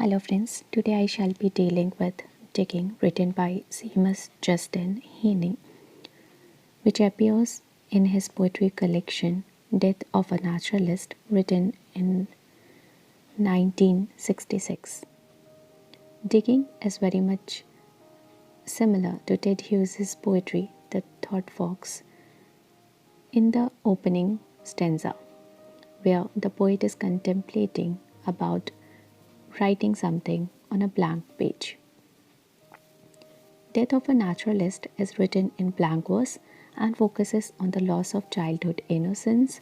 Hello friends, today I shall be dealing with Digging written by Seamus Justin Heaney, which appears in his poetry collection Death of a Naturalist written in 1966. Digging is very much similar to Ted Hughes's poetry The Thought Fox in the opening stanza, where the poet is contemplating about writing something on a blank page. Death of a Naturalist is written in blank verse and focuses on the loss of childhood innocence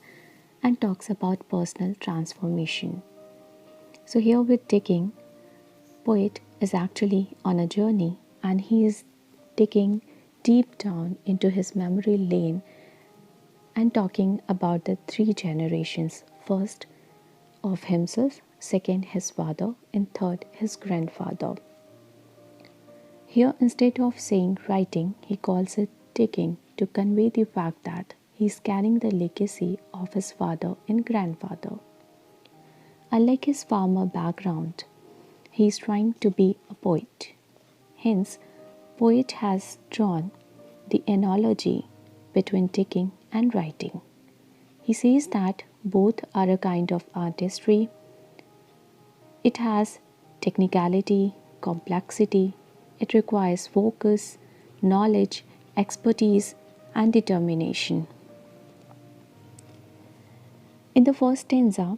and talks about personal transformation. So here with Digging, poet is actually on a journey and he is digging deep down into his memory lane and talking about the three generations. First of himself, second his father, and third his grandfather. Here, instead of saying writing, he calls it digging to convey the fact that he is carrying the legacy of his father and grandfather. Unlike his farmer background, he is trying to be a poet. Hence, poet has drawn the analogy between digging and writing. He says that both are a kind of artistry. It has technicality, complexity, it requires focus, knowledge, expertise, and determination. In the first stanza,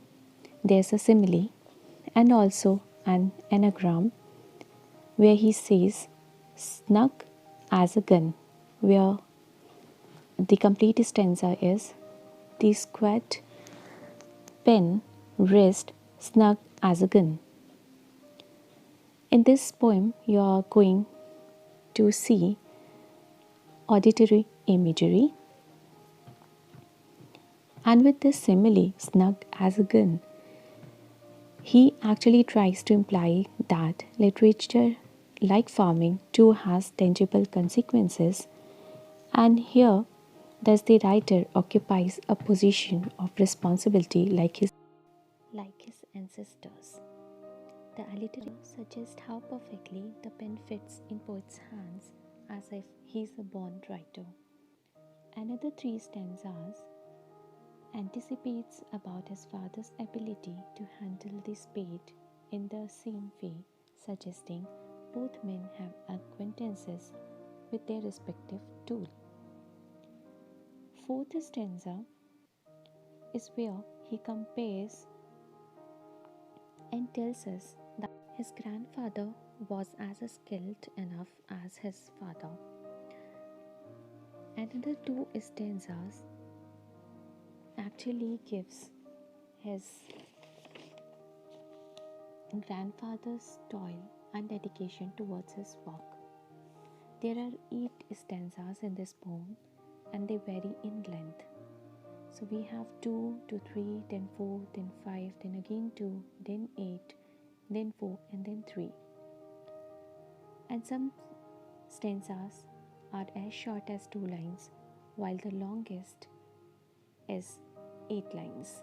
there's a simile and also an anagram where he says, snug as a gun, where the complete stanza is, the squat pen wrist snug as a gun. In this poem, you are going to see auditory imagery, and with this simile, snug as a gun, he actually tries to imply that literature, like farming, too has tangible consequences, and here, thus the writer occupies a position of responsibility like his ancestors. The alliteration suggests how perfectly the pen fits in poet's hands as if he is a born writer. Another three stanzas anticipates about his father's ability to handle the spade in the same way, suggesting both men have acquaintances with their respective tool. Fourth stanza is where he compares and tells us that his grandfather was as skilled enough as his father. Another two stanzas actually gives his grandfather's toil and dedication towards his work. There are 8 stanzas in this poem and they vary in length. So we have 2 to 3, then 4, then 5, then again 2, then 8, then 4, and then 3. And some stanzas are as short as 2 lines, while the longest is 8 lines.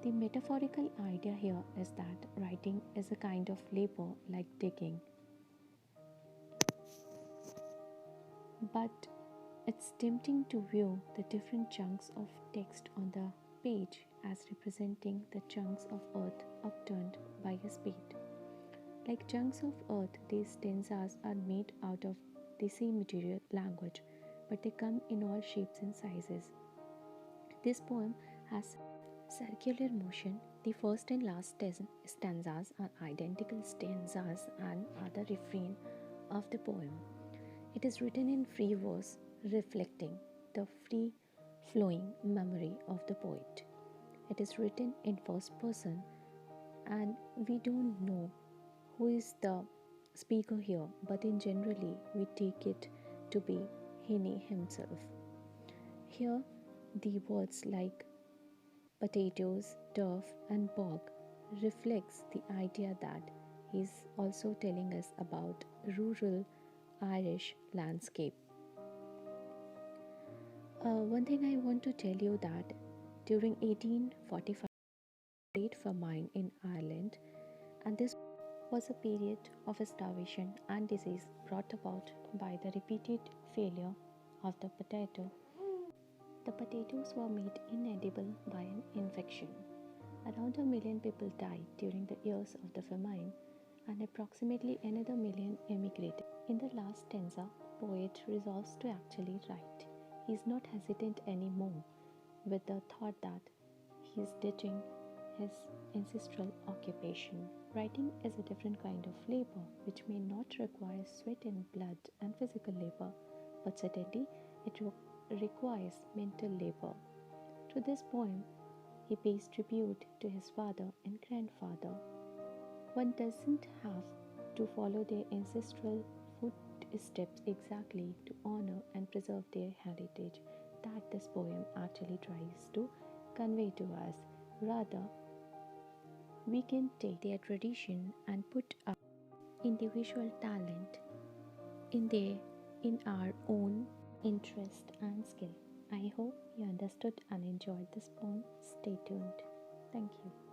The metaphorical idea here is that writing is a kind of labor like digging, but it's tempting to view the different chunks of text on the page as representing the chunks of earth upturned by a spade. Like chunks of earth, these stanzas are made out of the same material, language, but they come in all shapes and sizes. This poem has circular motion. The first and last stanzas are identical stanzas and are the refrain of the poem. It is written in free verse, reflecting the free flowing memory of the poet. It is written in first person, and we don't know who is the speaker here, but in generally we take it to be Heaney himself. Here, the words like potatoes, turf, and bog reflects the idea that he's also telling us about rural Irish landscape. One thing I want to tell you that during 1845, great famine in Ireland, and this was a period of starvation and disease brought about by the repeated failure of the potato. The potatoes were made inedible by an infection. Around 1 million people died during the years of the famine, and approximately another million emigrated. In the last stanza, poet resolves to actually write. He is not hesitant anymore with the thought that he is ditching his ancestral occupation. Writing is a different kind of labor which may not require sweat and blood and physical labor, but certainly it requires mental labor. Through this poem, he pays tribute to his father and grandfather. One doesn't have to follow their ancestral footsteps exactly to honor and preserve their heritage that this poem actually tries to convey to us. Rather, we can take their tradition and put our individual talent in our own interest and skill. I hope you understood and enjoyed this poem. Stay tuned. Thank you.